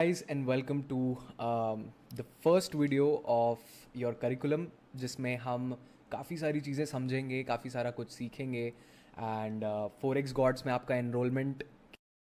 Guys, and welcome to the first video of your curriculum जिसमें हम काफ़ी सारी चीज़ें समझेंगे, काफ़ी सारा कुछ सीखेंगे एंड 4x गॉड्स में आपका एनरोलमेंट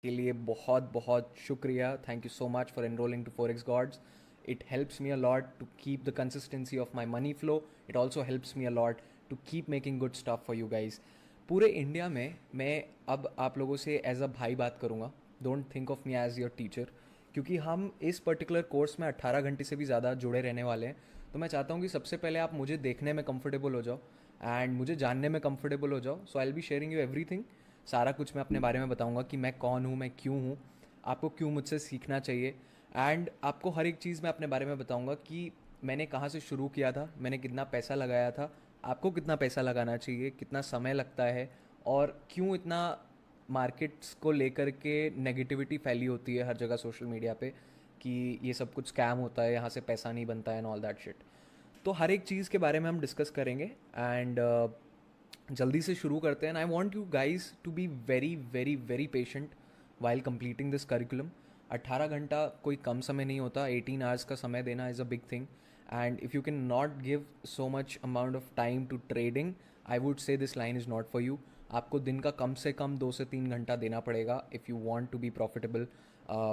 के लिए बहुत बहुत शुक्रिया. Thank you so much for enrolling to 4x gods. It helps me a lot to keep the consistency of my money flow. It also helps me a lot to keep making good stuff for you guys. पूरे India में मैं अब आप लोगों से as a भाई बात करूँगा. Don't think of me as your teacher, क्योंकि हम इस पर्टिकुलर कोर्स में 18 घंटे से भी ज़्यादा जुड़े रहने वाले हैं. तो मैं चाहता हूँ कि सबसे पहले आप मुझे देखने में कंफर्टेबल हो जाओ एंड मुझे जानने में कंफर्टेबल हो जाओ. So I will be sharing you everything. सारा कुछ मैं अपने बारे में बताऊँगा कि मैं कौन हूँ, मैं क्यों हूँ, आपको क्यों मुझसे सीखना चाहिए. एंड आपको हर एक चीज़ मैं अपने बारे में बताऊँगा कि मैंने कहाँ से शुरू किया था, मैंने कितना पैसा लगाया था, आपको कितना पैसा लगाना चाहिए, कितना समय लगता है और क्यों इतना मार्केट्स को लेकर के नेगेटिविटी फैली होती है हर जगह सोशल मीडिया पे कि ये सब कुछ स्कैम होता है, यहाँ से पैसा नहीं बनता है एंड ऑल दैट शिट. तो हर एक चीज़ के बारे में हम डिस्कस करेंगे एंड जल्दी से शुरू करते हैं. I want you guys to be very very very patient while completing this curriculum. 18 घंटा कोई कम समय नहीं होता. 18 आवर्स का समय देना is a big thing. And if you can not give so much amount of time to trading, I would say this line is not for you. आपको दिन का कम से कम 2 से 3 घंटा देना पड़ेगा if you want to be profitable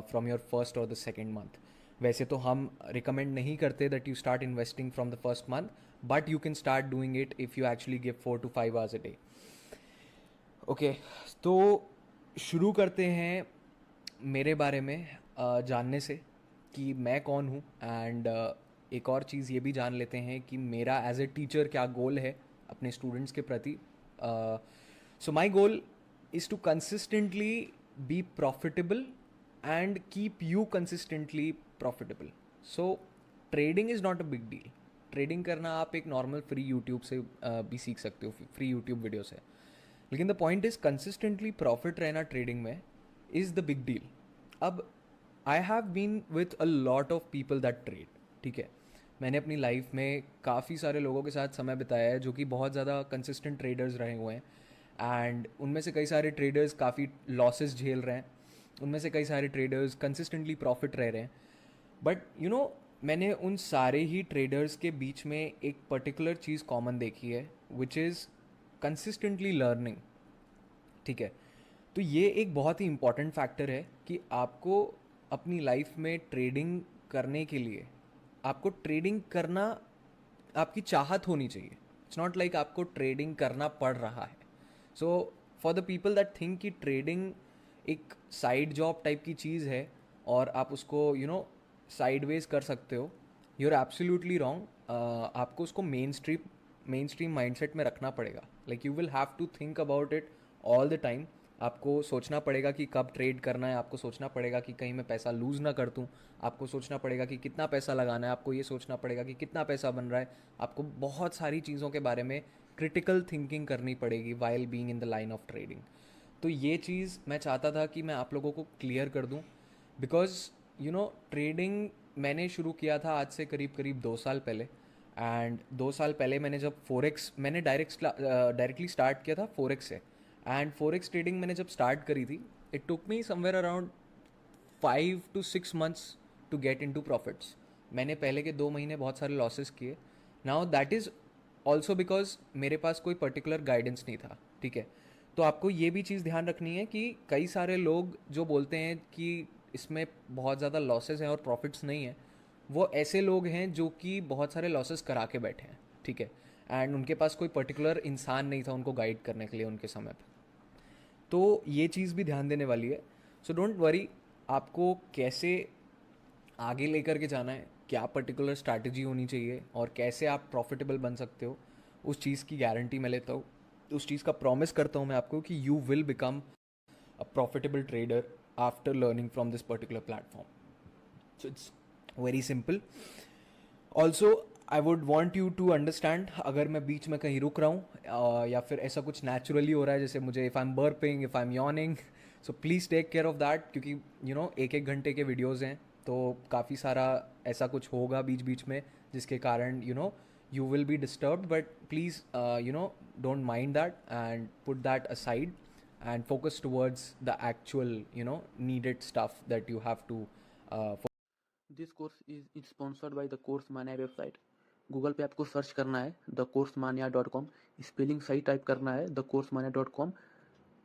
from your first और the second month. वैसे तो हम रिकमेंड नहीं करते that you start investing from the first month, but you can start doing it if you actually give 4 to 5 hours a day. Okay, तो शुरू करते हैं मेरे बारे में जानने से कि मैं कौन हूँ. एंड एक और चीज़ ये भी जान लेते हैं कि मेरा एज ए टीचर क्या गोल है अपने स्टूडेंट्स के प्रति. So my goal is to consistently be profitable and keep you consistently profitable. So trading is not a big deal. Trading करना आप एक नॉर्मल फ्री यूट्यूब से भी सीख सकते हो, फ्री यूट्यूब वीडियो से. लेकिन the point is consistently profit रहना ट्रेडिंग में इज़ द बिग डील. अब I have been with a lot of people that trade. ठीक है, मैंने अपनी लाइफ में काफ़ी सारे लोगों के साथ समय बिताया है जो कि बहुत ज़्यादा कंसिस्टेंट ट्रेडर्स रहे हुए हैं. एंड उनमें से कई सारे ट्रेडर्स काफ़ी लॉसेस झेल रहे हैं, उनमें से कई सारे ट्रेडर्स कंसिस्टेंटली प्रॉफिट रह रहे हैं. बट यू नो, मैंने उन सारे ही ट्रेडर्स के बीच में एक पर्टिकुलर चीज़ कॉमन देखी है, विच इज़ कंसिस्टेंटली लर्निंग. ठीक है, तो ये एक बहुत ही इंपॉर्टेंट फैक्टर है कि आपको अपनी लाइफ में ट्रेडिंग करने के लिए आपको ट्रेडिंग करना, आपकी चाहत होनी चाहिए. इट्स नॉट लाइक आपको ट्रेडिंग करना पड़ रहा है. So for the people that think कि ट्रेडिंग एक साइड जॉब टाइप की चीज़ है और आप उसको साइडवेज कर सकते हो, यू आर एब्सोल्युटली रॉन्ग. आपको उसको मेन स्ट्रीम माइंडसेट में रखना पड़ेगा. Like you will have to think about it all the time. आपको सोचना पड़ेगा कि कब ट्रेड करना है, आपको सोचना पड़ेगा कि कहीं मैं पैसा लूज़ ना कर दूँ, आपको सोचना पड़ेगा कि कितना पैसा लगाना है, आपको ये सोचना पड़ेगा कि कितना पैसा बन रहा है. आपको बहुत सारी चीज़ों के बारे में क्रिटिकल थिंकिंग करनी पड़ेगी while being in the line of trading. तो ये चीज़ मैं चाहता था कि मैं आप लोगों को क्लियर कर दूँ. बिकॉज ट्रेडिंग मैंने शुरू किया था आज से करीब करीब 2 साल पहले. एंड 2 साल पहले मैंने जब फोरेक्स मैंने डायरेक्टली स्टार्ट किया था फोरेक्स से. एंड फोरेक्स ट्रेडिंग मैंने जब स्टार्ट करी थी, it took me somewhere around 5 to 6 months to get in to profits. मैंने पहले के 2 महीने बहुत सारे लॉसेस किए. Now that is also because मेरे पास कोई पर्टिकुलर गाइडेंस नहीं था. ठीक है, तो आपको ये भी चीज़ ध्यान रखनी है कि कई सारे लोग जो बोलते हैं कि इसमें बहुत ज़्यादा लॉसेस हैं और प्रॉफिट्स नहीं हैं, वो ऐसे लोग हैं जो कि बहुत सारे लॉसेस करा के बैठे हैं. ठीक है, एंड उनके पास कोई पर्टिकुलर इंसान नहीं था उनको गाइड करने के लिए उनके समय पर. तो ये चीज़ भी ध्यान देने वाली है. सो डोंट वरी, आपको कैसे आगे लेकर के जाना है, क्या पर्टिकुलर स्ट्रैटेजी होनी चाहिए और कैसे आप प्रॉफिटेबल बन सकते हो, उस चीज़ की गारंटी मैं लेता हूँ. उस चीज़ का प्रॉमिस करता हूँ मैं आपको कि you will become a profitable trader after learning from this particular platform. So it's very simple. Also I would want you to understand, अगर मैं बीच में कहीं रुक रहा हूँ या फिर ऐसा कुछ नेचुरली हो रहा है, जैसे मुझे if I am burping, if I am yawning, so please take care of that. क्योंकि एक एक घंटे के वीडियोज़ हैं, तो काफ़ी सारा ऐसा कुछ होगा बीच बीच में जिसके कारण you will be disturbed. But please don't mind that and put that aside and focus towards the actual needed stuff that you have to this course is sponsored by the course Manya website. Google पे आपको search करना है thecoursemania.com, spelling सही type करना है thecoursemania.com।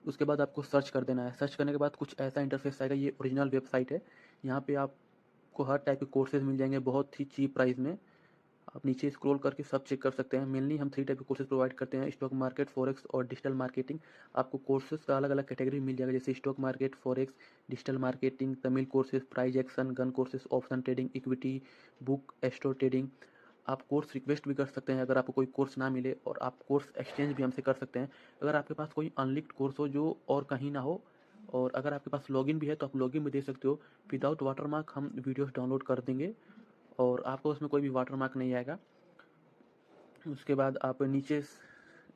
उसके बाद आपको सर्च कर देना है। सर्च करने के बाद कुछ ऐसा इंटरफेस आएगा। ये ओरिजिनल वेबसाइट है। यहाँ पे आपको हर टाइप के कोर्सेज मिल जाएंगे बहुत ही चीप प्राइस में। आप नीचे स्क्रॉल करके सब चेक कर सकते हैं। मेनली हम 3 टाइप के कोर्सेज प्रोवाइड करते हैं, स्टॉक मार्केट, फॉरेक्स और डिजिटल मार्केटिंग। आपको कोर्सेज का अलग अलग कैटेगरी मिल जाएगा, जैसे stock market, forex, digital marketing, Tamil courses, price action, gun courses, option trading, equity, book store trading. आप कोर्स रिक्वेस्ट भी कर सकते हैं अगर आपको कोई कोर्स ना मिले, और आप कोर्स एक्सचेंज भी हमसे कर सकते हैं अगर आपके पास कोई अनलिंक्ड कोर्स हो जो और कहीं ना हो। और अगर आपके पास लॉगिन भी है तो आप लॉगिन भी दे सकते हो। विदाउट वाटरमार्क हम वीडियोस डाउनलोड कर देंगे और आपको उसमें कोई भी वाटरमार्क नहीं आएगा। उसके बाद आप नीचे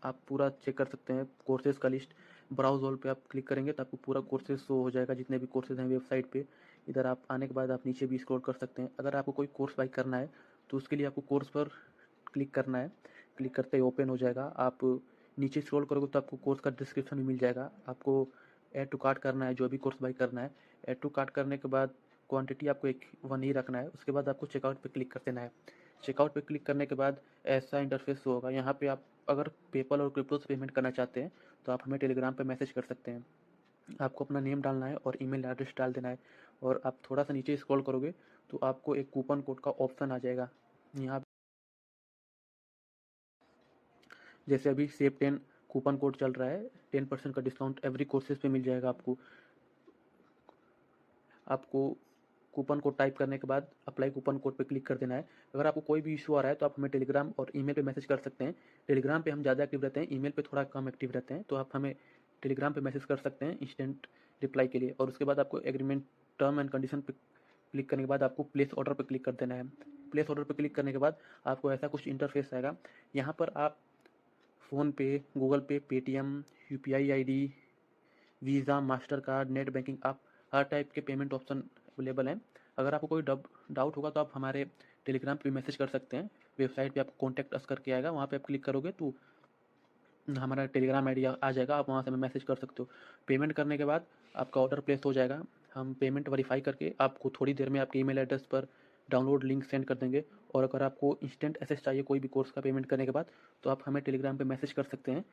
आप पूरा चेक कर सकते हैं कोर्सेज का लिस्ट। ब्राउज ऑल पे आप क्लिक करेंगे तो आपको पूरा कोर्सेज शो हो जाएगा, जितने भी कोर्सेज हैं वेबसाइट पे। इधर आप आने के बाद आप नीचे भी स्क्रॉल कर सकते हैं। अगर आपको कोई कोर्स बाई करना है तो उसके लिए आपको कोर्स पर क्लिक करना है। क्लिक करते ही ओपन हो जाएगा। आप नीचे स्क्रॉल करोगे तो आपको कोर्स का डिस्क्रिप्शन भी मिल जाएगा। आपको ऐड टू कार्ट करना है जो भी कोर्स बाई करना है। ऐड टू कार्ट करने के बाद क्वांटिटी आपको एक 1 ही रखना है। उसके बाद आपको चेकआउट पे क्लिक कर देना है। चेकआउट पे क्लिक करने के बाद ऐसा इंटरफेस होगा। यहाँ पे आप अगर पेपल और क्रिप्टो से पेमेंट करना चाहते हैं तो आप हमें टेलीग्राम पे मैसेज कर सकते हैं। आपको अपना नेम डालना है और ईमेल एड्रेस डाल देना है, और आप थोड़ा सा नीचे स्क्रॉल करोगे तो आपको एक कूपन कोड का ऑप्शन आ जाएगा। यहाँ जैसे अभी सेव 10 कूपन कोड चल रहा है, 10% का डिस्काउंट एवरी कोर्सेज पे मिल जाएगा आपको। आपको कूपन कोड टाइप करने के बाद अप्लाई कूपन कोड पे क्लिक कर देना है। अगर आपको कोई भी इशू आ रहा है तो आप हमें टेलीग्राम और ईमेल पे मैसेज कर सकते हैं। टेलीग्राम पे हम ज़्यादा एक्टिव रहते हैं, ईमेल पे थोड़ा कम एक्टिव रहते हैं, तो आप हमें टेलीग्राम पे मैसेज कर सकते हैं इंस्टेंट रिप्लाई के लिए। और उसके बाद आपको एग्रीमेंट टर्म एंड कंडीशन पे क्लिक करने के बाद आपको प्लेस ऑर्डर पर क्लिक कर देना है। प्लेस ऑर्डर पर क्लिक करने के बाद आपको ऐसा कुछ इंटरफेस आएगा। यहाँ पर आप फ़ोनपे, गूगल पे, Paytm, UPI ID, visa, master card, net banking, आप हर टाइप के पेमेंट ऑप्शन अवेलेबल हैं। अगर आपको कोई डाउट होगा तो आप हमारे टेलीग्राम पे मैसेज कर सकते हैं। वेबसाइट पे आपको कॉन्टैक्ट अस करके आएगा, वहाँ पे आप क्लिक करोगे तो हमारा टेलीग्राम आईडी आ जाएगा, आप वहाँ से हमें मैसेज कर सकते हो। पेमेंट करने के बाद आपका ऑर्डर प्लेस हो जाएगा। हम पेमेंट वेरीफाई करके आपको थोड़ी देर में आपके ईमेल एड्रेस पर डाउनलोड लिंक सेंड कर देंगे। और अगर आपको इंस्टेंट एक्सेस चाहिए कोई भी कोर्स का पेमेंट करने के बाद तो आप हमें टेलीग्राम पे मैसेज कर सकते हैं।